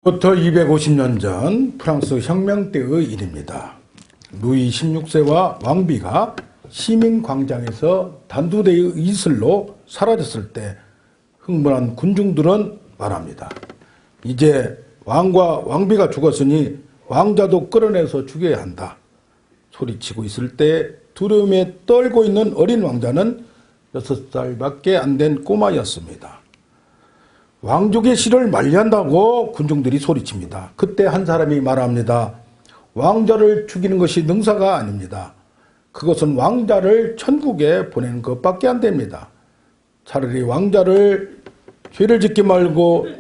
부터 250년 전 프랑스 혁명 때의 일입니다. 루이 16세와 왕비가 시민광장에서 단두대의 이슬로 사라졌을 때 흥분한 군중들은 말합니다. 이제 왕과 왕비가 죽었으니 왕자도 끌어내서 죽여야 한다. 소리치고 있을 때 두려움에 떨고 있는 어린 왕자는 6살밖에 안 된 꼬마였습니다. 왕족의 실을 만리한다고 군중들이 소리칩니다. 그때 한 사람이 말합니다. 왕자를 죽이는 것이 능사가 아닙니다. 그것은 왕자를 천국에 보내는 것밖에 안 됩니다. 차라리 왕자를 죄를 짓게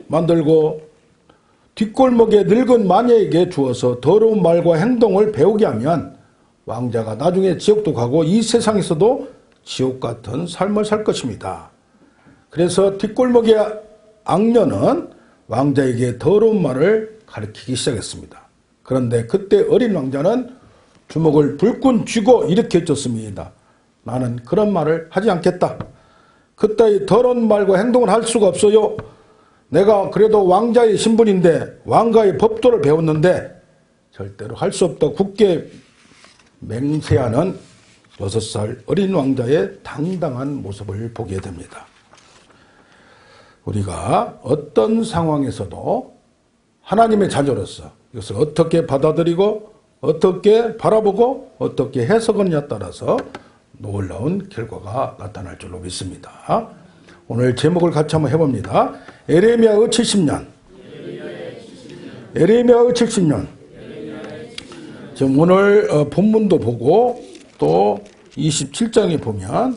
만들고 뒷골목에 늙은 마녀에게 주어서 더러운 말과 행동을 배우게 하면 왕자가 나중에 지옥도 가고 이 세상에서도 지옥 같은 삶을 살 것입니다. 그래서 뒷골목의 악녀는 왕자에게 더러운 말을 가르치기 시작했습니다. 그런데 그때 어린 왕자는 주먹을 불끈 쥐고 이렇게 해줬습니다. 나는 그런 말을 하지 않겠다. 그따위 더러운 말과 행동을 할 수가 없어요. 내가 그래도 왕자의 신분인데 왕가의 법도를 배웠는데 절대로 할 수 없다. 굳게 맹세하는 6살 어린 왕자의 당당한 모습을 보게 됩니다. 우리가 어떤 상황에서도 하나님의 자녀로서 이것을 어떻게 받아들이고 어떻게 바라보고 어떻게 해석하느냐에 따라서 놀라운 결과가 나타날 줄로 믿습니다. 오늘 제목을 같이 한번 해봅니다. 에레미야의 70년. 에레미야의 70년. 지금 오늘 본문도 보고 또 27장에 보면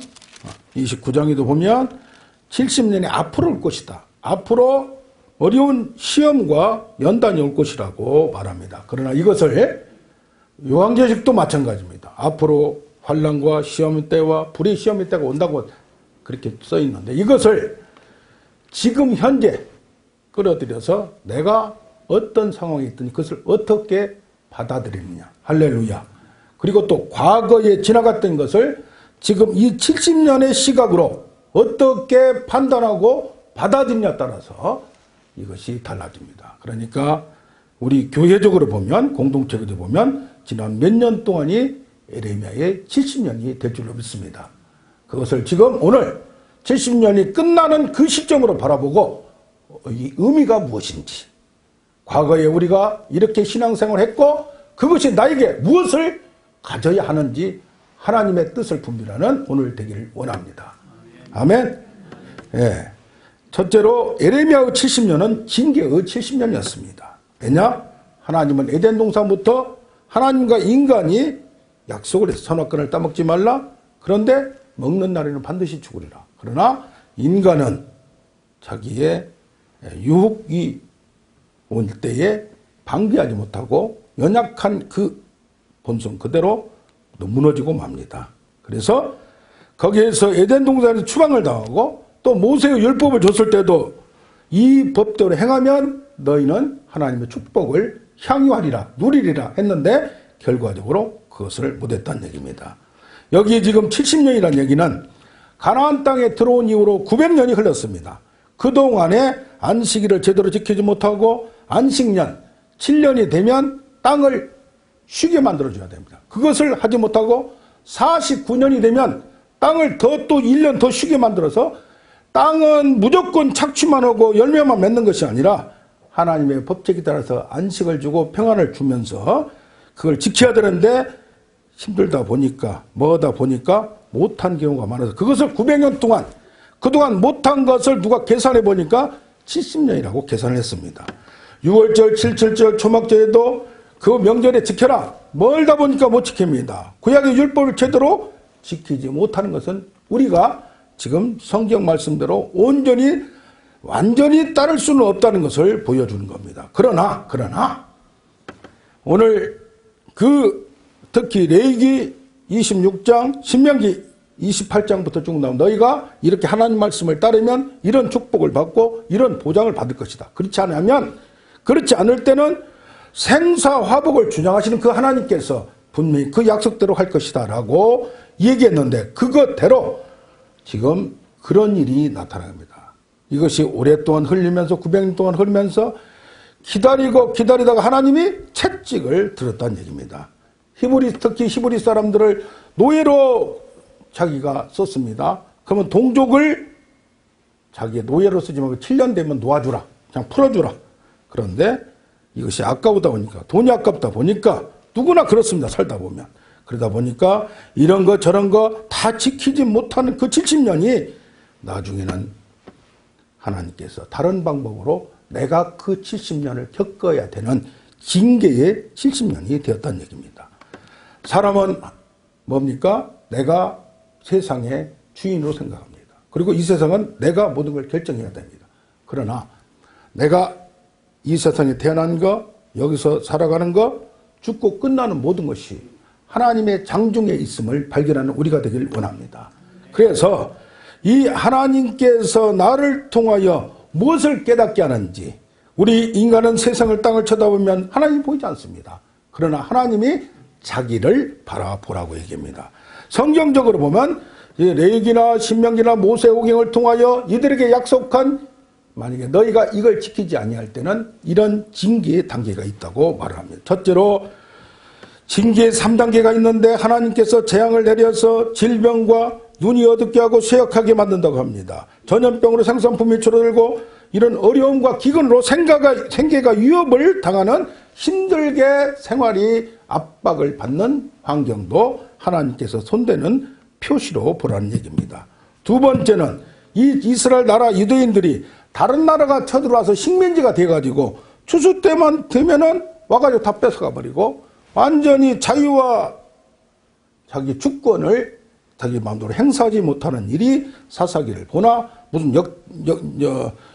29장에도 보면 70년이 앞으로 올 것이다. 앞으로 어려운 시험과 연단이 올 것이라고 말합니다. 그러나 이것을 요한계시록도 마찬가지입니다. 앞으로 환난과 시험 때와 불의 시험의 때가 온다고 그렇게 써 있는데 이것을 지금 현재 끌어들여서 내가 어떤 상황이 있든 그것을 어떻게 받아들이느냐. 할렐루야. 그리고 또 과거에 지나갔던 것을 지금 이 70년의 시각으로 어떻게 판단하고 받아들이냐에 따라서 이것이 달라집니다. 그러니까 우리 교회적으로 보면 공동체적으로 보면 지난 몇 년 동안이 에레미야의 70년이 될 줄로 믿습니다. 그것을 지금 오늘 70년이 끝나는 그 시점으로 바라보고 이 의미가 무엇인지 과거에 우리가 이렇게 신앙생활을 했고 그것이 나에게 무엇을 가져야 하는지 하나님의 뜻을 분별하는 오늘 되기를 원합니다. 아멘. 예. 첫째로 에레미야의 70년은 징계의 70년이었습니다. 왜냐? 하나님은 에덴 동산부터 하나님과 인간이 약속을 해서 선악과를 따먹지 말라. 그런데 먹는 날에는 반드시 죽으리라. 그러나 인간은 자기의 유혹이 올 때에 방비하지 못하고 연약한 그 본성 그대로 무너지고 맙니다. 그래서 거기에서 에덴 동산에서 추방을 당하고 또 모세의 율법을 줬을 때도 이 법대로 행하면 너희는 하나님의 축복을 향유하리라 누리리라 했는데 결과적으로 그것을 못했다는 얘기입니다. 여기 지금 70년이라는 얘기는 가나안 땅에 들어온 이후로 900년이 흘렀습니다. 그동안에 안식일을 제대로 지키지 못하고 안식년 7년이 되면 땅을 쉬게 만들어줘야 됩니다. 그것을 하지 못하고 49년이 되면 땅을 또 1년 더 쉬게 만들어서 땅은 무조건 착취만 하고 열매만 맺는 것이 아니라 하나님의 법칙에 따라서 안식을 주고 평안을 주면서 그걸 지켜야 되는데 힘들다 보니까 뭐다 보니까 못한 경우가 많아서 그것을 900년 동안 그동안 못한 것을 누가 계산해 보니까 70년이라고 계산을 했습니다. 6월절, 7.7절, 초막절에도 그 명절에 지켜라. 멀다 보니까 못 지킵니다. 구약의 율법을 제대로 지키지 못하는 것은 우리가 지금 성경 말씀대로 완전히 따를 수는 없다는 것을 보여주는 겁니다. 그러나 오늘 특히 레위기 26장, 신명기 28장부터 쭉 나온 너희가 이렇게 하나님 말씀을 따르면 이런 축복을 받고 이런 보장을 받을 것이다. 그렇지 않을 때는 생사화복을 주장하시는 그 하나님께서 분명히 그 약속대로 할 것이다 라고 얘기했는데 그것대로 지금 그런 일이 나타납니다. 이것이 오랫동안 흘리면서 900년 동안 흘리면서 기다리다가 하나님이 채찍을 들었다는 얘기입니다. 특히 히브리 사람들을 노예로 자기가 썼습니다. 그러면 동족을 자기의 노예로 쓰지 말고 7년 되면 놓아주라. 그냥 풀어주라. 그런데 이것이 아까우다 보니까, 돈이 아깝다 보니까 누구나 그렇습니다. 살다 보면. 그러다 보니까 이런 거 저런 거 다 지키지 못하는 그 70년이 나중에는 하나님께서 다른 방법으로 내가 그 70년을 겪어야 되는 징계의 70년이 되었다는 얘기입니다. 사람은 뭡니까? 내가 세상의 주인으로 생각합니다. 그리고 이 세상은 내가 모든 걸 결정해야 됩니다. 그러나 내가 이 세상에 태어난 거, 여기서 살아가는 거, 죽고 끝나는 모든 것이 하나님의 장중에 있음을 발견하는 우리가 되길 원합니다. 그래서 이 하나님께서 나를 통하여 무엇을 깨닫게 하는지, 우리 인간은 세상을 땅을 쳐다보면 하나님이 보이지 않습니다. 그러나 하나님이 자기를 바라보라고 얘기합니다. 성경적으로 보면 레위기나 신명기나 모세오경을 통하여 이들에게 약속한, 만약에 너희가 이걸 지키지 아니할 때는 이런 징계의 단계가 있다고 말을 합니다. 첫째로 징계의 3단계가 있는데 하나님께서 재앙을 내려서 질병과 눈이 어둡게 하고 쇠약하게 만든다고 합니다. 전염병으로 생산품이 줄어들고 이런 어려움과 기근으로 생계가 위협을 당하는 힘들게 생활이 압박을 받는 환경도 하나님께서 손대는 표시로 보라는 얘기입니다. 두 번째는 이 이스라엘 나라 유대인들이 다른 나라가 쳐들어와서 식민지가 돼가지고 추수 때만 되면은 와가지고 다 뺏어가 버리고 완전히 자유와 자기 주권을 자기 마음대로 행사하지 못하는 일이 사사기를 보나 무슨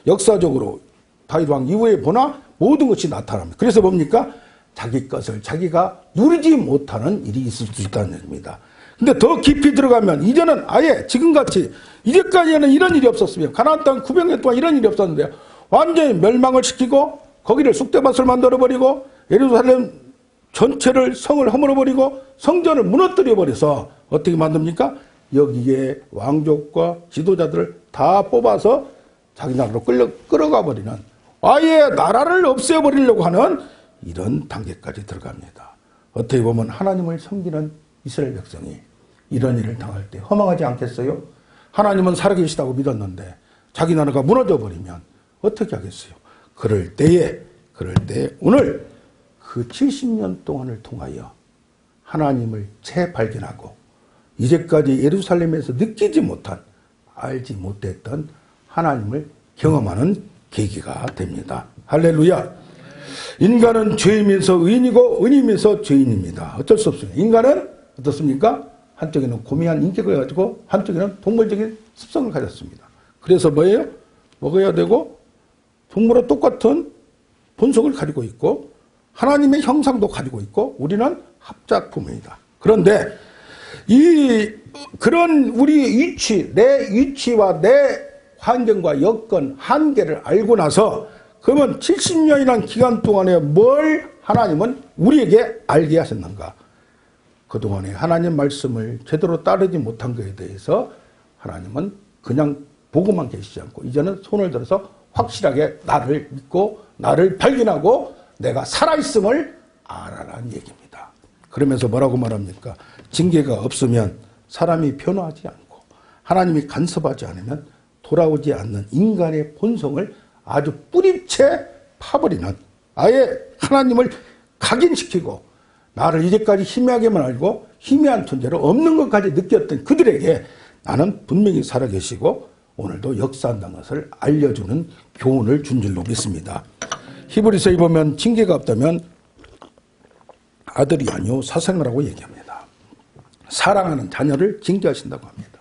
역사적으로 다윗 왕 이후에 보나 모든 것이 나타납니다. 그래서 뭡니까? 자기 것을 자기가 누리지 못하는 일이 있을 수 있다는 얘기입니다. 근데 더 깊이 들어가면 이제는 아예 지금같이 이제까지는 이런 일이 없었으면 가나안 땅 900년 동안 이런 일이 없었는데 완전히 멸망을 시키고 거기를 쑥대밭을 만들어버리고 예루살렘 전체를 성을 허물어버리고 성전을 무너뜨려버려서 어떻게 만듭니까? 여기에 왕족과 지도자들을 다 뽑아서 자기 나라로 끌어가 버리는, 아예 나라를 없애버리려고 하는 이런 단계까지 들어갑니다. 어떻게 보면 하나님을 섬기는 이스라엘 백성이 이런 일을 당할 때 허망하지 않겠어요? 하나님은 살아계시다고 믿었는데 자기 나라가 무너져 버리면 어떻게 하겠어요? 그럴 때에 오늘 그 70년 동안을 통하여 하나님을 재발견하고 이제까지 예루살렘에서 느끼지 못한, 알지 못했던 하나님을 경험하는 계기가 됩니다. 할렐루야. 인간은 죄이면서 의인이고 의인이면서 죄인입니다. 어쩔 수 없습니다. 인간은 어떻습니까? 한쪽에는 고미한 인격을 가지고 한쪽에는 동물적인 습성을 가졌습니다. 그래서 뭐예요? 먹어야 되고 동물과 똑같은 본성을 가지고 있고 하나님의 형상도 가지고 있고 우리는 합작품입니다. 그런데 그런 우리의 위치, 내 위치와 내 환경과 여건, 한계를 알고 나서 그러면 70년이라는 기간 동안에 뭘 하나님은 우리에게 알게 하셨는가? 그동안에 하나님 말씀을 제대로 따르지 못한 것에 대해서 하나님은 그냥 보고만 계시지 않고 이제는 손을 들어서 확실하게 나를 믿고 나를 발견하고 내가 살아있음을 알아라는 얘기입니다. 그러면서 뭐라고 말합니까? 징계가 없으면 사람이 변화하지 않고 하나님이 간섭하지 않으면 돌아오지 않는 인간의 본성을 아주 뿌리채 파버리는, 아예 하나님을 각인시키고 나를 이제까지 희미하게만 알고 희미한 존재로 없는 것까지 느꼈던 그들에게 나는 분명히 살아계시고 오늘도 역사한다는 것을 알려주는 교훈을 준 줄로 믿습니다. 히브리서에 보면 징계가 없다면 아들이 아니요 사생아라고 얘기합니다. 사랑하는 자녀를 징계하신다고 합니다.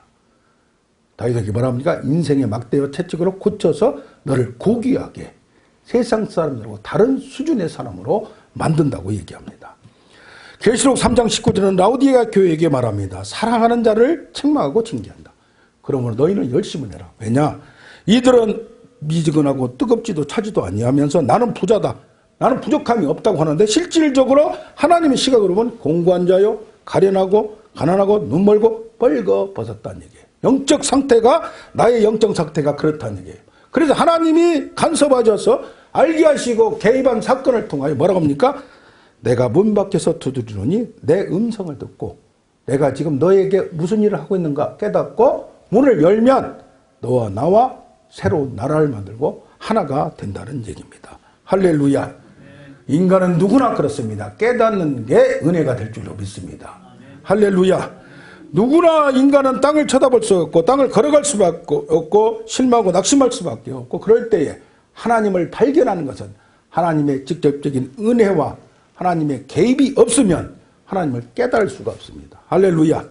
다윗에게 뭐라 합니까? 인생의 막대와 채찍으로 고쳐서 너를 고귀하게 세상 사람들하고 다른 수준의 사람으로 만든다고 얘기합니다. 계시록 3장 19절은 라우디게아 교회에게 말합니다. 사랑하는 자를 책망하고 징계한다. 그러므로 너희는 열심히 해라. 왜냐? 이들은 미지근하고 뜨겁지도 차지도 아니하면서 나는 부자다, 나는 부족함이 없다고 하는데 실질적으로 하나님의 시각으로 보면 공고한 자요, 가련하고 가난하고 눈멀고 벌거벗었다는 얘기예요. 영적 상태가, 나의 영적 상태가 그렇다는 얘기예요. 그래서 하나님이 간섭하셔서 알게 하시고 개입한 사건을 통하여 뭐라고 합니까? 내가 문 밖에서 두드리노니 내 음성을 듣고 내가 지금 너에게 무슨 일을 하고 있는가 깨닫고 문을 열면 너와 나와 새로운 나라를 만들고 하나가 된다는 얘기입니다. 할렐루야. 인간은 누구나 그렇습니다. 깨닫는 게 은혜가 될 줄로 믿습니다. 할렐루야. 누구나 인간은 땅을 쳐다볼 수 없고 땅을 걸어갈 수밖에 없고 실망하고 낙심할 수밖에 없고 그럴 때에 하나님을 발견하는 것은 하나님의 직접적인 은혜와 하나님의 개입이 없으면 하나님을 깨달을 수가 없습니다. 할렐루야.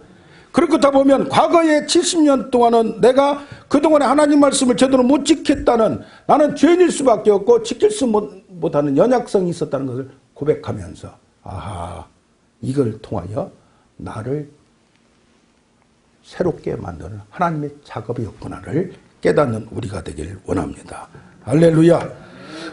그렇다 보면 과거의 70년 동안은 내가 그동안에 하나님 말씀을 제대로 못 지켰다는 나는 죄인일 수밖에 없고 지킬 수 못하는 연약성이 있었다는 것을 고백하면서 아하, 이걸 통하여 나를 새롭게 만드는 하나님의 작업이었구나를 깨닫는 우리가 되길 원합니다. 할렐루야.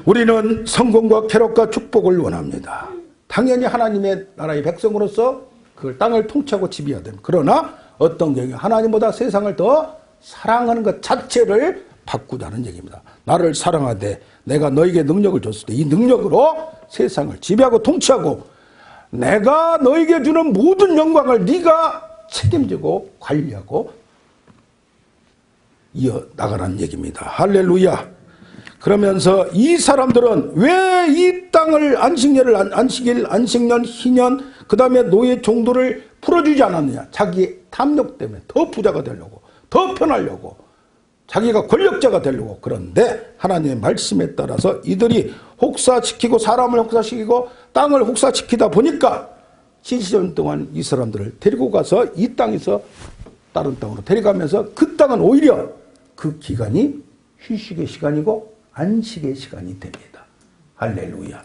우리는 성공과 쾌락과 축복을 원합니다. 당연히 하나님의 나라의 백성으로서 그 땅을 통치하고 지배해야 됩니다. 그러나 어떤 경우에 하나님보다 세상을 더 사랑하는 것 자체를 바꾸자는 얘기입니다. 나를 사랑하되 내가 너에게 능력을 줬을 때 이 능력으로 세상을 지배하고 통치하고 내가 너에게 주는 모든 영광을 네가 책임지고 관리하고 이어나가라는 얘기입니다. 할렐루야. 그러면서 이 사람들은 왜 이 땅을 안식년, 희년, 그 다음에 노예 종도를 풀어주지 않았느냐. 자기의 탐욕 때문에 더 부자가 되려고, 더 편하려고, 자기가 권력자가 되려고. 그런데 하나님의 말씀에 따라서 이들이 혹사시키고 사람을 혹사시키고 땅을 혹사시키다 보니까 70년 동안 이 사람들을 데리고 가서 이 땅에서 다른 땅으로 데려가면서 그 땅은 오히려 그 기간이 휴식의 시간이고 안식의 시간이 됩니다. 할렐루야.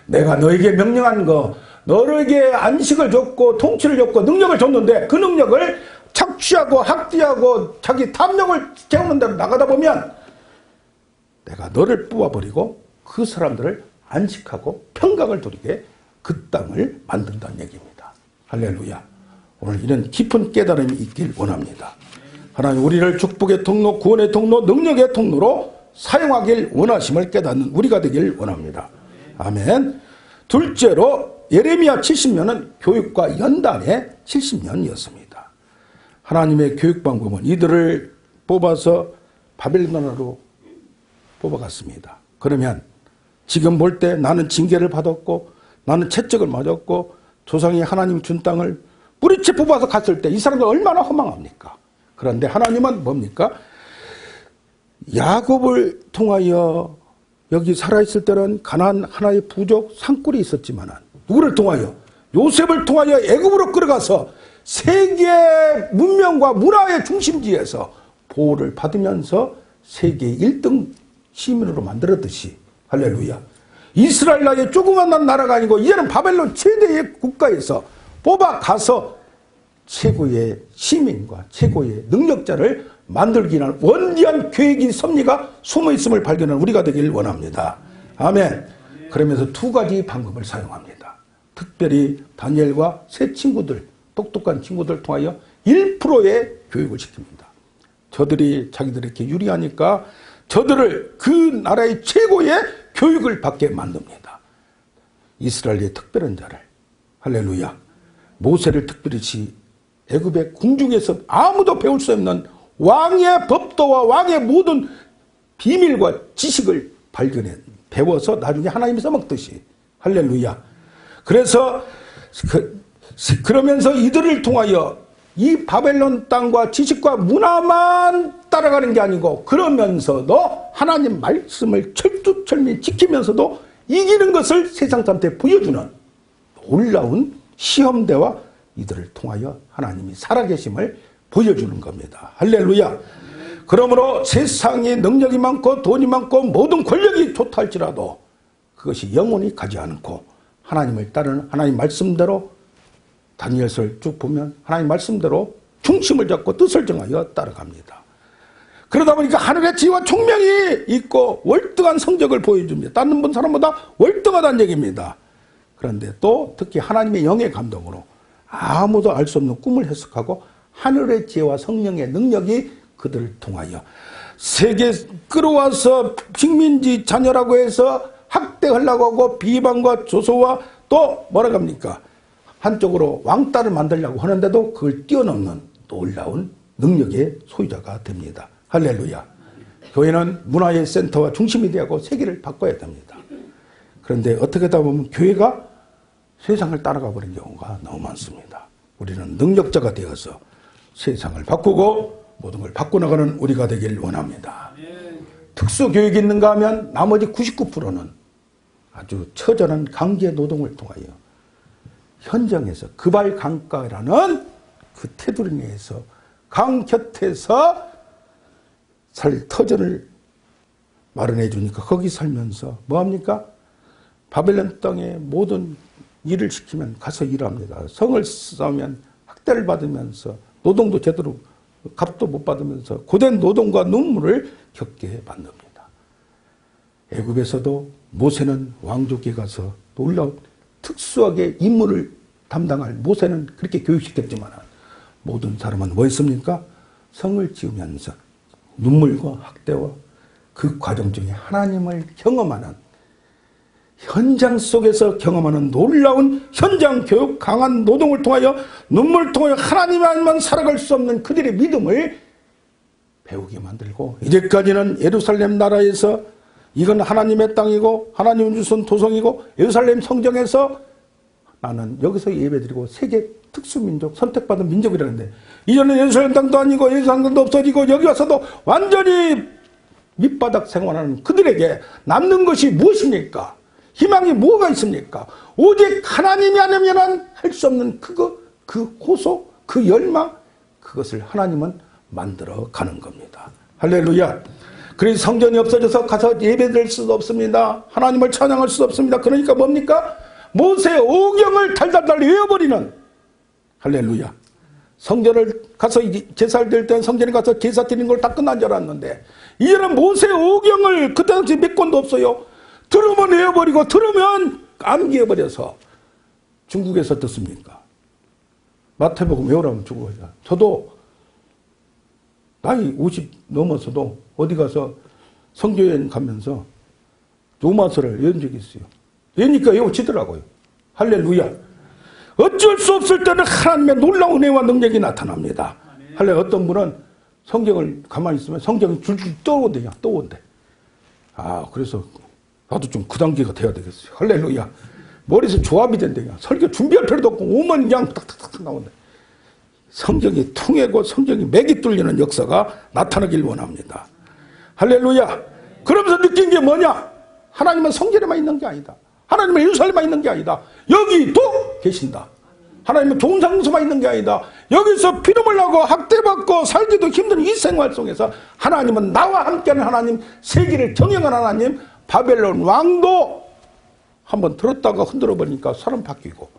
내가 너에게 명령한 거, 너에게 안식을 줬고 통치를 줬고 능력을 줬는데 그 능력을 착취하고 학대하고 자기 탐욕을 채우는 대로 나가다 보면 내가 너를 뽑아버리고 그 사람들을 안식하고 평강을 누리게 그 땅을 만든다는 얘기입니다. 할렐루야. 오늘 이런 깊은 깨달음이 있길 원합니다. 하나님 우리를 축복의 통로, 구원의 통로, 능력의 통로로 사용하길 원하심을 깨닫는 우리가 되길 원합니다. 아멘. 둘째로 예레미야 70년은 교육과 연단의 70년이었습니다. 하나님의 교육 방법은 이들을 뽑아서 바벨론으로 뽑아갔습니다. 그러면 지금 볼 때 나는 징계를 받았고 나는 채찍을 맞았고 조상이 하나님 준 땅을 뿌리채 뽑아서 갔을 때 이 사람들 얼마나 허망합니까? 그런데 하나님은 뭡니까? 야곱을 통하여 여기 살아있을 때는 가나안 하나의 부족 산골이 있었지만 누구를 통하여? 요셉을 통하여 애굽으로 끌어가서 세계 문명과 문화의 중심지에서 보호를 받으면서 세계 1등 시민으로 만들었듯이 할렐루야. 이스라엘 나라의 조그만 나라가 아니고 이제는 바벨론 최대의 국가에서 뽑아가서 최고의 시민과 최고의 능력자를 만들기 위한 원대한 계획이 섭리가 숨어있음을 발견하는 우리가 되길 원합니다. 아멘. 그러면서 두 가지 방법을 사용합니다. 특별히 다니엘과 세 친구들, 똑똑한 친구들 통하여 1%의 교육을 시킵니다. 저들이 자기들에게 유리하니까 저들을 그 나라의 최고의 교육을 받게 만듭니다. 이스라엘의 특별한 자를, 할렐루야, 모세를 특별히 애굽의 궁중에서 아무도 배울 수 없는 왕의 법도와 왕의 모든 비밀과 지식을 발견해 배워서 나중에 하나님이 써먹듯이 할렐루야. 그래서 그러면서 이들을 통하여 이 바벨론 땅과 지식과 문화만 따라가는 게 아니고 그러면서도 하나님 말씀을 철두철미 지키면서도 이기는 것을 세상 사람한테 보여주는 놀라운 시험대와 이들을 통하여 하나님이 살아계심을 보여주는 겁니다. 할렐루야. 그러므로 세상에 능력이 많고 돈이 많고 모든 권력이 좋다 할지라도 그것이 영원히 가지 않고 하나님을 따르는 하나님 말씀대로 다니엘서를 쭉 보면 하나님 말씀대로 중심을 잡고 뜻을 정하여 따라갑니다. 그러다 보니까 하늘의 지혜와 총명이 있고 월등한 성적을 보여줍니다. 다른 사람보다 월등하다는 얘기입니다. 그런데 또 특히 하나님의 영의 감동으로 아무도 알 수 없는 꿈을 해석하고 하늘의 지혜와 성령의 능력이 그들을 통하여 세계 끌어와서 식민지 자녀라고 해서 학대하려고 하고 비방과 조소와 또 뭐라고 합니까? 한쪽으로 왕따를 만들려고 하는데도 그걸 뛰어넘는 놀라운 능력의 소유자가 됩니다. 할렐루야. 교회는 문화의 센터와 중심이 되고 세계를 바꿔야 됩니다. 그런데 어떻게 하다 보면 교회가 세상을 따라가 버린 경우가 너무 많습니다. 우리는 능력자가 되어서 세상을 바꾸고 모든 걸 바꿔나가는 우리가 되길 원합니다. 특수교육이 있는가 하면 나머지 99%는 아주 처절한 강제 노동을 통하여 현장에서 급알강가라는 그 테두리 내에서 강 곁에서 살 터전을 마련해 주니까 거기 살면서 뭐합니까? 바벨론 땅에 모든 일을 시키면 가서 일합니다. 성을 쌓으면 학대를 받으면서 노동도 제대로 값도 못 받으면서 고된 노동과 눈물을 겪게 만듭니다. 애굽에서도 모세는 왕족에 가서 놀라운 특수하게 임무를 담당할 모세는 그렇게 교육시켰지만 모든 사람은 뭐 했습니까? 성을 지으면서 눈물과 학대와 그 과정 중에 하나님을 경험하는 현장 속에서 경험하는 놀라운 현장 교육 강한 노동을 통하여 눈물을 통하여 하나님만 살아갈 수 없는 그들의 믿음을 배우게 만들고 이제까지는 예루살렘 나라에서 이건 하나님의 땅이고 하나님 주신 도성이고 예루살렘 성정에서 나는 여기서 예배드리고 세계 특수민족 선택받은 민족이라는데 이전에 예루살렘 땅도 아니고 예루살렘 땅도 없어지고 여기 와서도 완전히 밑바닥 생활하는 그들에게 남는 것이 무엇입니까? 희망이 뭐가 있습니까? 오직 하나님이 아니면 할 수 없는 그 호소, 그 열망, 그것을 하나님은 만들어 가는 겁니다. 할렐루야. 그래서 성전이 없어져서 가서 예배드릴 수도 없습니다. 하나님을 찬양할 수도 없습니다. 그러니까 뭡니까? 모세의 오경을 달달달 외워버리는 할렐루야. 성전을 가서 제사를 드릴 때는 성전에 가서 제사 드리는 걸 다 끝난 줄 알았는데 이제는 모세의 오경을 그때 당시 몇 권도 없어요. 들으면 외워버리고 들으면 암기해버려서 중국에서 듣습니까? 마태복음 외우라면 중국어야. 저도 나이 50 넘어서도 어디 가서 성교여행 가면서 로마서를 외운 적이 있어요. 외우니까 외워지더라고요. 할렐루야. 어쩔 수 없을 때는 하나님의 놀라운 은혜와 능력이 나타납니다. 할렐루야. 어떤 분은 성경을 가만히 있으면 성경이 줄줄 떠오른대요. 떠오른대. 그래서 나도 좀 그 단계가 돼야 되겠어요. 할렐루야. 머리에서 조합이 된대요. 설교 준비할 필요도 없고 오만 그냥 탁탁탁 나온대. 성경이 통하고 성경이 맥이 뚫리는 역사가 나타나길 원합니다. 할렐루야. 그러면서 느낀 게 뭐냐? 하나님은 성전에만 있는 게 아니다. 하나님은 예루살렘만 있는 게 아니다. 여기도 계신다. 하나님은 좋은 장소만 있는 게 아니다. 여기서 피눈물 나고 학대받고 살기도 힘든 이 생활 속에서 하나님은 나와 함께하는 하나님, 세계를 경영하는 하나님, 바벨론 왕도 한번 들었다가 흔들어 버리니까 사람 바뀌고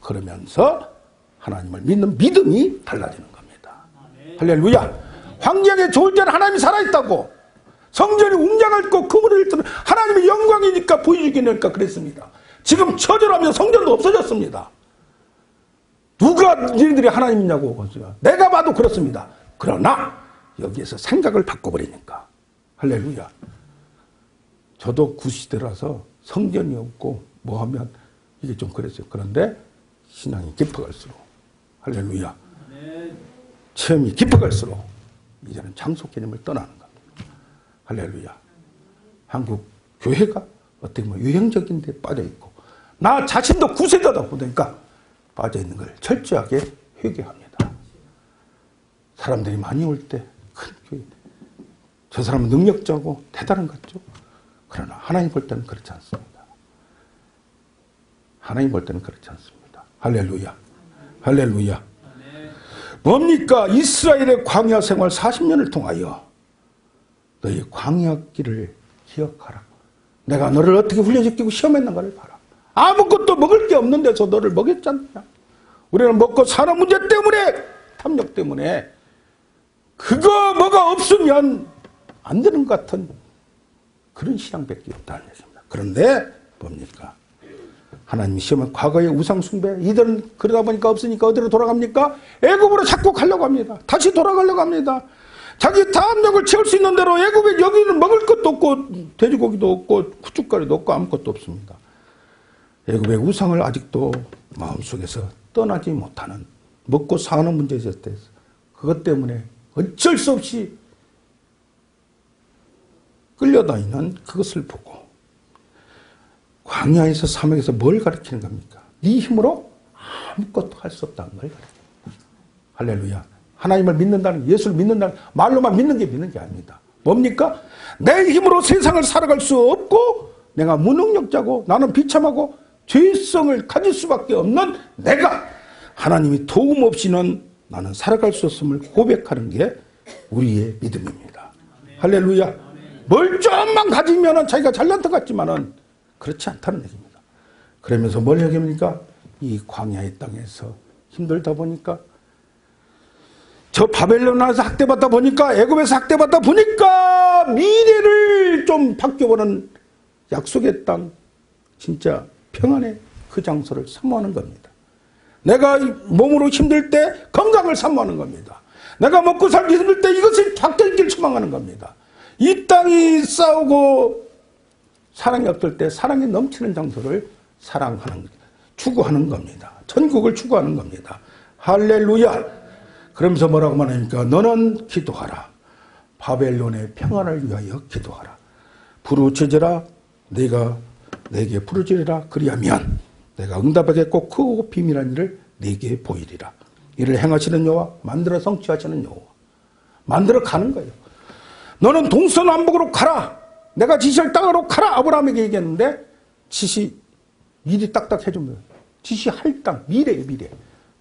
그러면서 하나님을 믿는 믿음이 달라지는 겁니다. 할렐루야. 환경에 좋을 때는 하나님이 살아있다고 성전이 웅장할 거 그물을 때는 하나님의 영광이니까 보여주기니까 그랬습니다. 지금 처절하면 성전도 없어졌습니다. 누가 너희들이 하나님이냐고 내가 봐도 그렇습니다. 그러나 여기에서 생각을 바꿔버리니까 할렐루야. 저도 구시대라서 성전이 없고 뭐 하면 이게 좀 그랬어요. 그런데 신앙이 깊어갈수록 할렐루야. 체험이 깊어갈수록 이제는 장소 개념을 떠나는 겁니다. 할렐루야. 한국 교회가 어떻게 보면 유행적인 데 빠져있고 나 자신도 구세대다 보니까 빠져있는 걸 철저하게 회개합니다. 사람들이 많이 올 때 큰 교회 저 사람은 능력자고 대단한 것 같죠. 그러나 하나님 볼 때는 그렇지 않습니다. 하나님 볼 때는 그렇지 않습니다. 할렐루야. 할렐루야. 뭡니까? 이스라엘의 광야 생활 40년을 통하여 너희 광야길을 기억하라. 내가 너를 어떻게 훈련시키고 시험했는가를 봐라. 아무것도 먹을 게 없는 데서 너를 먹였지 않느냐. 우리는 먹고 사는 문제 때문에 탐욕 때문에 그거 뭐가 없으면 안 되는 것 같은 그런 신앙밖에 없다는 것입니다. 그런데 뭡니까? 하나님이 시험한 과거의 우상 숭배 이들은 그러다 보니까 없으니까 어디로 돌아갑니까? 애굽으로 자꾸 가려고 합니다. 다시 돌아가려고 합니다. 자기 탐욕을 채울 수 있는 대로 애굽에 여기는 먹을 것도 없고 돼지고기도 없고 구춧가루도 없고 아무것도 없습니다. 애굽의 우상을 아직도 마음속에서 떠나지 못하는 먹고 사는 문제에 있었대. 그것 때문에 어쩔 수 없이 끌려다니는 그것을 보고 광야에서 사막에서 뭘 가르치는 겁니까? 네 힘으로 아무것도 할 수 없다는 걸 가르칩니다. 할렐루야. 하나님을 믿는다는, 예수를 믿는다는, 말로만 믿는 게 아닙니다. 뭡니까? 내 힘으로 세상을 살아갈 수 없고 내가 무능력자고 나는 비참하고 죄성을 가질 수밖에 없는 내가 하나님이 도움 없이는 나는 살아갈 수 없음을 고백하는 게 우리의 믿음입니다. 할렐루야. 뭘 좀만 가지면 자기가 잘난 것 같지만은 그렇지 않다는 얘기입니다. 그러면서 뭘 얘기합니까? 이 광야의 땅에서 힘들다 보니까 저 바벨론에서 학대받다 보니까 애굽에서 학대받다 보니까 미래를 좀 바뀌어보는 약속의 땅 진짜 평안의 그 장소를 사모하는 겁니다. 내가 몸으로 힘들 때 건강을 사모하는 겁니다. 내가 먹고 살기 힘들 때 이것이 바뀌길 소망하는 겁니다. 이 땅이 싸우고 사랑이 없을 때 사랑이 넘치는 장소를 추구하는 겁니다. 천국을 추구하는 겁니다. 할렐루야. 그러면서 뭐라고 말합니까? 너는 기도하라. 바벨론의 평안을 위하여 기도하라. 부르짖으라. 내가 내게 부르짖으라. 그리하면 내가 응답하겠고 크고 비밀한 일을 내게 보이리라. 이를 행하시는 여호와, 만들어 성취하시는 여호와. 만들어 가는 거예요. 너는 동서남북으로 가라. 내가 지시할 땅으로 가라. 아브라함에게 얘기했는데 지시 미리 딱딱 해주면 지시할 땅, 미래예요, 미래.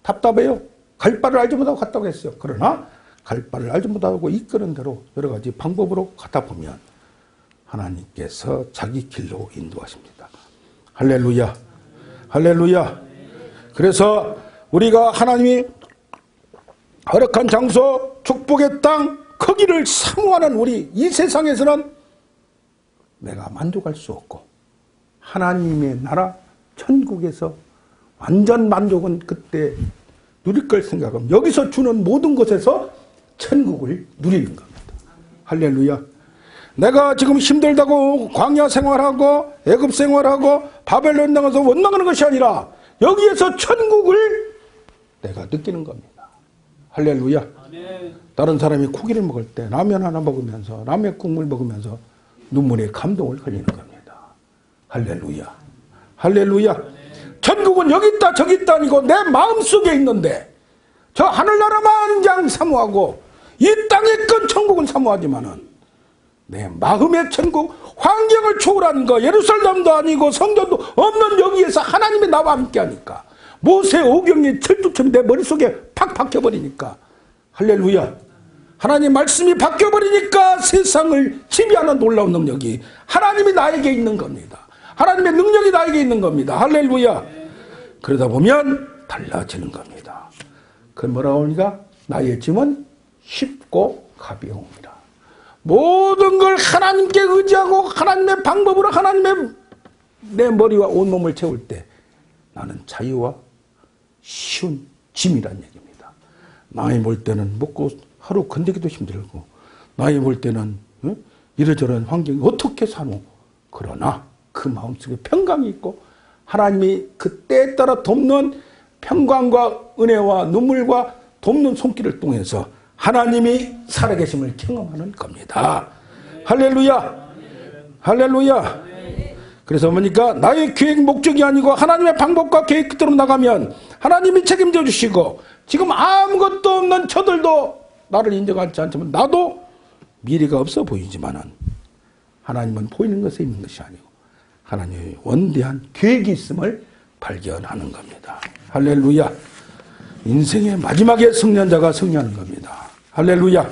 답답해요. 갈 바를 알지 못하고 갔다고 했어요. 그러나 갈 바를 알지 못하고 이끄는 대로 여러 가지 방법으로 가다 보면 하나님께서 자기 길로 인도하십니다. 할렐루야. 할렐루야. 그래서 우리가 하나님이 허락한 장소, 축복의 땅, 거기를 사모하는 우리 이 세상에서는 내가 만족할 수 없고 하나님의 나라 천국에서 완전 만족은 그때 누릴 걸 생각하면 여기서 주는 모든 것에서 천국을 누리는 겁니다. 할렐루야. 내가 지금 힘들다고 광야 생활하고 애굽 생활하고 바벨론 나가서 원망하는 것이 아니라 여기에서 천국을 내가 느끼는 겁니다. 할렐루야. 다른 사람이 고기를 먹을 때 라면 하나 먹으면서 라면 국물 먹으면서 눈물에 감동을 흘리는 겁니다. 할렐루야. 할렐루야. 천국은 여기 있다 저기 있다 아니고 내 마음속에 있는데 저 하늘나라만 그냥 사모하고 이 땅의 건 천국은 사모하지만은 내 마음의 천국, 환경을 초월한 거, 예루살렘도 아니고 성전도 없는 여기에서 하나님이 나와 함께 하니까 모세 오경이 철두처럼 내 머릿속에 팍 박혀버리니까 할렐루야. 하나님 말씀이 바뀌어버리니까 세상을 지배하는 놀라운 능력이 하나님이 나에게 있는 겁니다. 하나님의 능력이 나에게 있는 겁니다. 할렐루야. 그러다 보면 달라지는 겁니다. 그 뭐라고 하니까 나의 짐은 쉽고 가벼움이라. 모든 걸 하나님께 의지하고 하나님의 방법으로 하나님의 내 머리와 온몸을 채울 때 나는 자유와 쉬운 짐이란 얘기입니다. 나이 볼 때는 먹고 하루 건드기도 힘들고 나이 볼 때는 이러저런 환경이 어떻게 사노? 그러나 그 마음속에 평강이 있고 하나님이 그 때에 따라 돕는 평강과 은혜와 눈물과 돕는 손길을 통해서 하나님이 살아계심을 경험하는 겁니다. 할렐루야. 할렐루야. 그래서 뭐니까 나의 계획 목적이 아니고 하나님의 방법과 계획 그대로 나가면 하나님이 책임져 주시고 지금 아무것도 없는 저들도 나를 인정하지 않지만 나도 미래가 없어 보이지만은 하나님은 보이는 것에 있는 것이 아니고 하나님의 원대한 계획이 있음을 발견하는 겁니다. 할렐루야. 인생의 마지막에 승리자가 승리하는 겁니다. 할렐루야.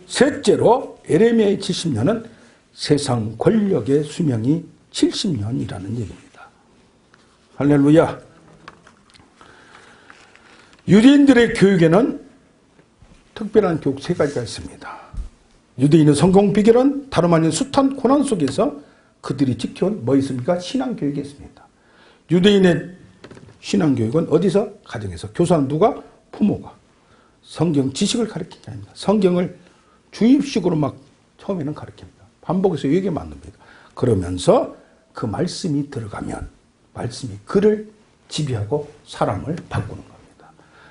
셋째로 에레미야의 70년은 세상 권력의 수명이 70년이라는 얘기입니다. 할렐루야. 유대인들의 교육에는 특별한 교육 세 가지가 있습니다. 유대인의 성공 비결은 다름 아닌 숱한 고난 속에서 그들이 지켜온 뭐 있습니까? 신앙교육이 있습니다. 유대인의 신앙교육은 어디서? 가정에서. 교사는 누가? 부모가. 성경 지식을 가르치는 게 아닙니다. 성경을 주입식으로 막 처음에는 가르칩니다. 반복해서 이게 만듭니다. 그러면서 그 말씀이 들어가면 말씀이 그를 지배하고 사람을 바꾸는 겁니다.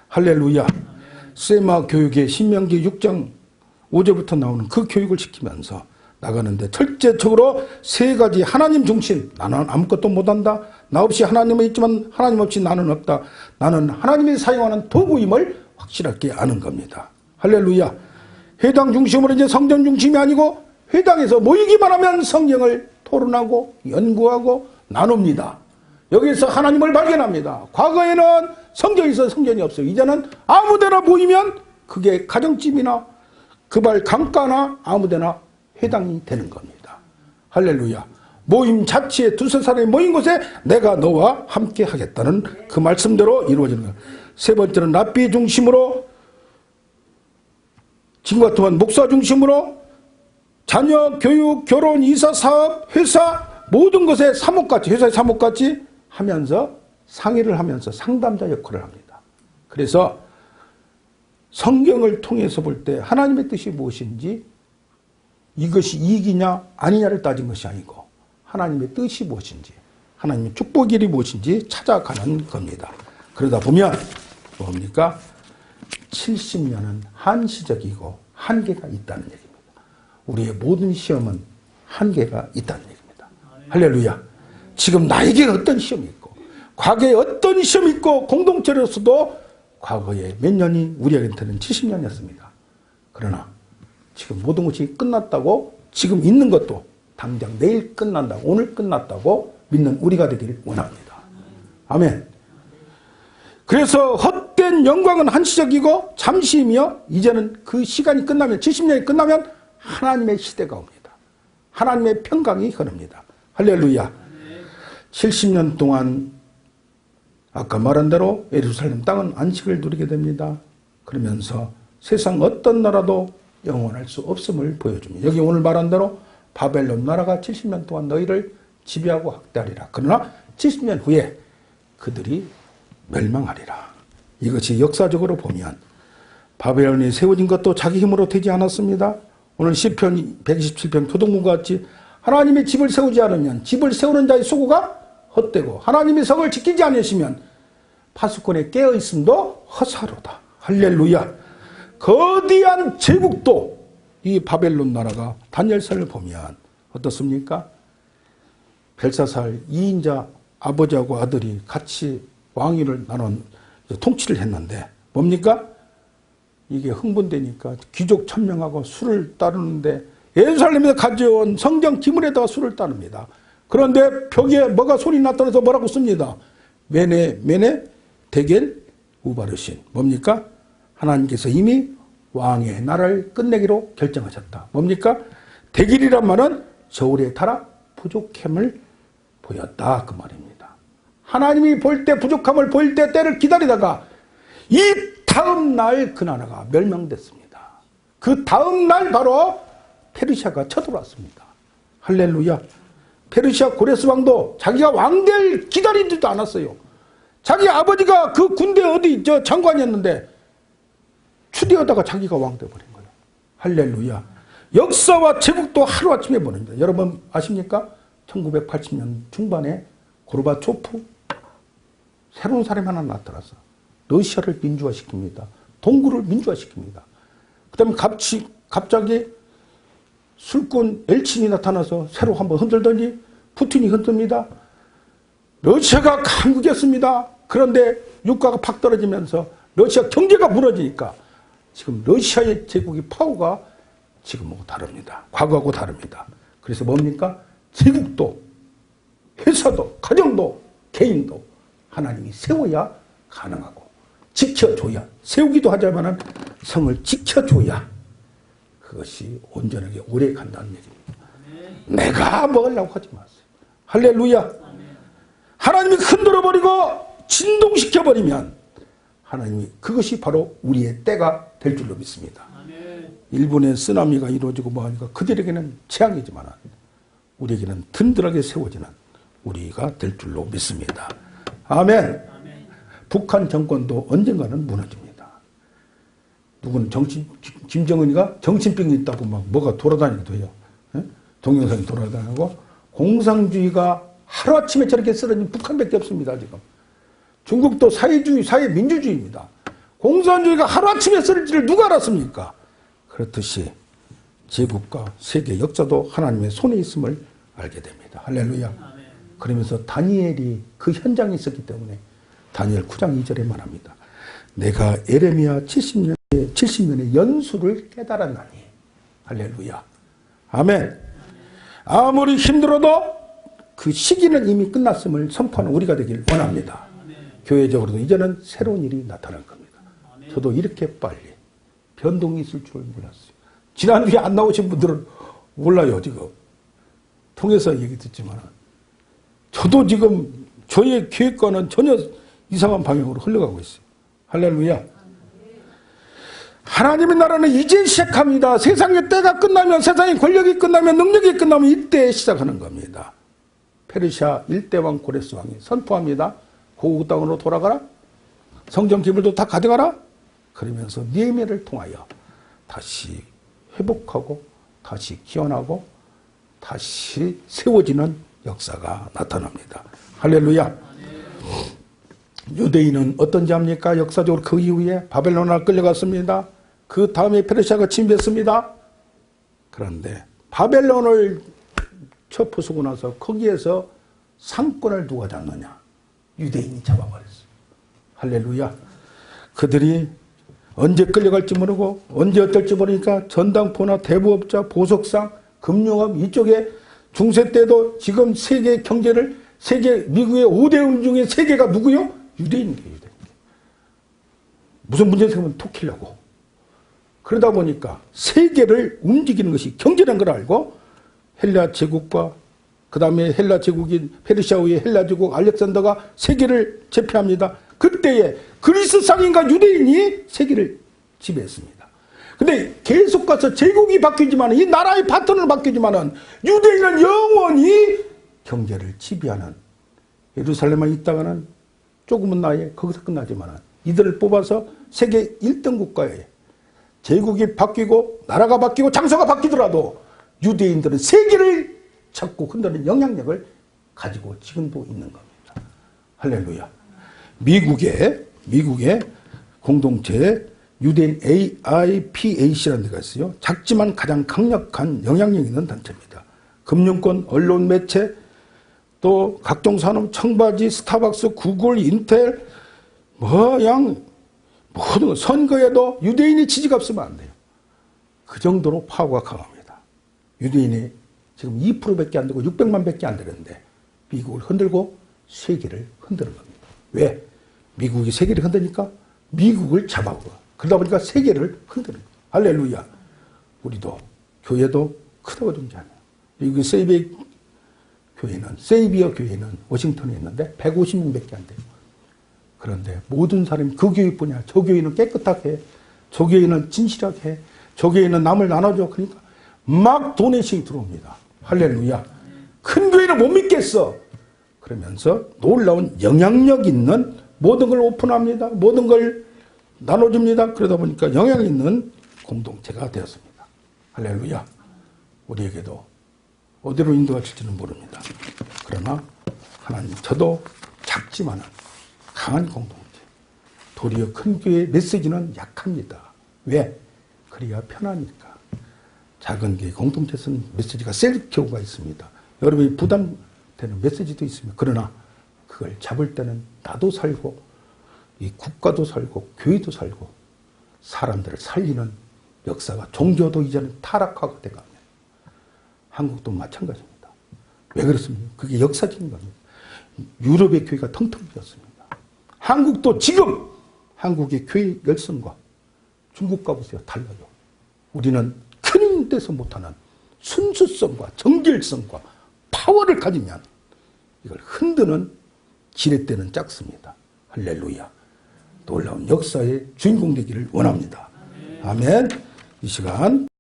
할렐루야. 세마 교육의 신명기 6장 5절부터 나오는 그 교육을 시키면서 나가는데 철저적으로 세 가지 하나님 중심. 나는 아무것도 못한다. 나 없이 하나님은 있지만 하나님 없이 나는 없다. 나는 하나님이 사용하는 도구임을 확실하게 아는 겁니다. 할렐루야. 회당 중심으로 이제 성전 중심이 아니고 회당에서 모이기만 하면 성경을 토론하고 연구하고 나눕니다. 여기서 하나님을 발견합니다. 과거에는 성전이 있어 성전이 없어요. 이제는 아무데나 모이면 그게 가정집이나 그발 강가나 아무데나 회당이 되는 겁니다. 할렐루야. 모임 자체에 두세 사람이 모인 곳에 내가 너와 함께 하겠다는 그 말씀대로 이루어지는 거예요. 세 번째는 랍비 중심으로, 지금과 동안 목사 중심으로 자녀, 교육, 결혼, 이사, 사업, 회사 모든 것에 사목같이, 회사의 사목같이 하면서 상의를 하면서 상담자 역할을 합니다. 그래서 성경을 통해서 볼 때 하나님의 뜻이 무엇인지 이것이 이익이냐 아니냐를 따진 것이 아니고 하나님의 뜻이 무엇인지 하나님의 축복일이 무엇인지 찾아가는 겁니다. 그러다 보면 뭡니까? 70년은 한시적이고 한계가 있다는 얘기입니다. 우리의 모든 시험은 한계가 있다는 얘기입니다. 할렐루야. 지금 나에게 어떤 시험이 있고 과거에 어떤 시험이 있고 공동체로서도 과거에 몇 년이 우리에게는 70년이었습니다. 그러나 지금 모든 것이 끝났다고 지금 있는 것도 당장 내일 끝난다고 오늘 끝났다고 믿는 우리가 되기를 원합니다. 아멘. 그래서 헛된 영광은 한시적이고 잠시이며 이제는 그 시간이 끝나면 70년이 끝나면 하나님의 시대가 옵니다. 하나님의 평강이 흐릅니다. 할렐루야. 70년 동안 아까 말한 대로 예루살렘 땅은 안식을 누리게 됩니다. 그러면서 세상 어떤 나라도 영원할 수 없음을 보여줍니다. 여기 오늘 말한 대로 바벨론 나라가 70년 동안 너희를 지배하고 학대하리라. 그러나 70년 후에 그들이 멸망하리라. 이것이 역사적으로 보면 바벨론이 세워진 것도 자기 힘으로 되지 않았습니다. 오늘 시편 127편 교동문과 같이 하나님의 집을 세우지 않으면 집을 세우는 자의 수고가 헛되고 하나님의 성을 지키지 않으시면 파수꾼에 깨어있음도 허사로다. 할렐루야. 거대한 제국도 이 바벨론 나라가 다니엘서를 보면 어떻습니까? 벨사살 2인자 아버지하고 아들이 같이 왕위를 나눠 통치를 했는데 뭡니까? 이게 흥분되니까 귀족 천명하고 술을 따르는데 예루살렘에서 가져온 성경 기물에다가 술을 따릅니다. 그런데 벽에 뭐가 소리 났다 해서 뭐라고 씁니다. 메네 데겔 우바르신. 뭡니까? 하나님께서 이미 왕의 나라를 끝내기로 결정하셨다. 뭡니까? 데겔이란 말은 저울에 달아 부족함을 보였다. 그 말입니다. 하나님이 볼 때 부족함을 보일 때 때를 기다리다가 이 다음 날 그 나라가 멸망됐습니다. 그 다음 날 바로 페르시아가 쳐들어왔습니다. 할렐루야. 페르시아 고레스 왕도 자기가 왕될 기다리지도 않았어요. 자기 아버지가 그 군대 어디 장관이었는데 추대하다가 자기가 왕 되어버린 거예요. 할렐루야. 역사와 제국도 하루아침에 보냅니다. 여러분 아십니까? 1980년 중반에 고르바초프 새로운 사람이 하나 나타나서 러시아를 민주화시킵니다. 동구를 민주화시킵니다. 그 다음에 갑자기 술꾼 엘친이 나타나서 새로 한번 흔들더니 푸틴이 흔듭니다. 러시아가 강국이었습니다. 그런데 유가가 팍 떨어지면서 러시아 경제가 무너지니까 지금 러시아의 제국의 파워가 지금하고 다릅니다. 과거하고 다릅니다. 그래서 뭡니까? 제국도 회사도 가정도 개인도 하나님이 세워야 가능하고 지켜줘야 세우기도 하자면 성을 지켜줘야 그것이 온전하게 오래 간다는 얘기입니다. 내가 먹으려고 하지 마세요. 할렐루야. 하나님이 흔들어버리고 진동시켜버리면 하나님이 그것이 바로 우리의 때가 될 줄로 믿습니다. 일본의 쓰나미가 이루어지고 뭐하니까 그들에게는 재앙이지만 우리에게는 든든하게 세워지는 우리가 될 줄로 믿습니다. 아멘. 북한 정권도 언젠가는 무너집니다. 누구는 김정은이가 정신병이 있다고 막 뭐가 돌아다니기도 해요. 예? 동영상이 돌아다니고 공산주의가 하루아침에 저렇게 쓰러진 북한밖에 없습니다. 지금 중국도 사회주의, 사회민주주의입니다. 공산주의가 하루아침에 쓰러질지를 누가 알았습니까? 그렇듯이 제국과 세계 역사도 하나님의 손에 있음을 알게 됩니다. 할렐루야. 그러면서 다니엘이 그 현장에 있었기 때문에 다니엘 9장 2절에 말합니다. 내가 에레미야 70년의 연수를 깨달았나니. 할렐루야. 아멘. 아무리 힘들어도 그 시기는 이미 끝났음을 선포하는 우리가 되길 원합니다. 교회적으로도 이제는 새로운 일이 나타날 겁니다. 저도 이렇게 빨리 변동이 있을 줄 몰랐어요. 지난주에 안 나오신 분들은 몰라요. 지금 통해서 얘기 듣지만 저도 지금 저의 계획과는 전혀 이상한 방향으로 흘러가고 있어요. 할렐루야. 하나님의 나라는 이제 시작합니다. 세상의 때가 끝나면, 세상의 권력이 끝나면, 능력이 끝나면 이때 시작하는 겁니다. 페르시아 1대왕 고레스 왕이 선포합니다. 고국 땅으로 돌아가라. 성전 기물도 다 가져가라. 그러면서 느헤미야를 통하여 다시 회복하고 다시 기원하고 다시 세워지는 역사가 나타납니다. 할렐루야. 유대인은 어떤지 압니까? 역사적으로 그 이후에 바벨론으로 끌려갔습니다. 그 다음에 페르시아가 침입했습니다. 그런데 바벨론을 쳐부수고 나서 거기에서 상권을 누가 잡느냐? 유대인이 잡아버렸어요. 할렐루야. 그들이 언제 끌려갈지 모르고 언제 어떨지 모르니까 전당포나 대부업자, 보석상, 금융업 이쪽에 중세 때도 지금 세계 경제를 미국의 5대 중에 3개가 누구요? 유대인이에요. 유대인. 무슨 문제 생기면 톡 키려고. 그러다 보니까 세계를 움직이는 것이 경제라는 걸 알고 헬라 제국과 그 다음에 헬라 제국인 페르시아 후에 헬라 제국 알렉산더가 세계를 제패합니다. 그때에 그리스 상인과 유대인이 세계를 지배했습니다. 근데 계속 가서 제국이 바뀌지만 이 나라의 파트너는 바뀌지만은 유대인은 영원히 경제를 지배하는 예루살렘에 있다가는 조금은 나에 거기서 끝나지만은 이들을 뽑아서 세계 1등 국가에 제국이 바뀌고 나라가 바뀌고 장소가 바뀌더라도 유대인들은 세계를 잡고 흔드는 영향력을 가지고 지금도 있는 겁니다. 할렐루야. 미국의 공동체 유대인 AIPAC라는 데가 있어요. 작지만 가장 강력한 영향력 있는 단체입니다. 금융권, 언론, 매체, 또 각종 산업, 청바지, 스타벅스, 구글, 인텔, 모든 선거에도 유대인이 지지가 없으면 안 돼요. 그 정도로 파워가 강합니다. 유대인이 지금 2%밖에 안 되고 600만밖에 안 되는데 미국을 흔들고 세계를 흔드는 겁니다. 왜? 미국이 세계를 흔드니까 미국을 잡아오고 그러다 보니까 세계를 흔드는 거예요. 할렐루야. 우리도 교회도 크다고 존재하네요. 미국의 세이비어 교회는 워싱턴에 있는데 150명밖에 안 돼요. 그런데 모든 사람이 그 교회뿐이야. 저 교회는 깨끗하게, 저 교회는 진실하게, 저 교회는 남을 나눠줘. 그러니까 막 도네이션이 들어옵니다. 할렐루야. 큰 교회는 못 믿겠어. 그러면서 놀라운 영향력 있는 모든 걸 오픈합니다. 모든 걸 나눠줍니다. 그러다 보니까 영향 있는 공동체가 되었습니다. 할렐루야. 우리에게도 어디로 인도가 칠지는 모릅니다. 그러나 하나님, 저도 작지만은 강한 공동체. 도리어 큰 교회의 메시지는 약합니다. 왜? 그래야 편하니까. 작은 교회 공동체에서는 메시지가 셀 경우가 있습니다. 여러분이 부담되는 메시지도 있습니다. 그러나 그걸 잡을 때는 나도 살고 이 국가도 살고 교회도 살고 사람들을 살리는 역사가 종교도 이제는 타락하고 돼갑니다. 한국도 마찬가지입니다. 왜 그렇습니까? 그게 역사적인 겁니다. 유럽의 교회가 텅텅 비었습니다. 한국도 지금 한국의 교회 열성과 중국과 보세요. 달라요. 우리는 큰 데서 못하는 순수성과 정결성과 파워를 가지면 이걸 흔드는 지렛대는 작습니다. 할렐루야. 놀라운 역사의 주인공 되기를 원합니다. 아멘. 이 시간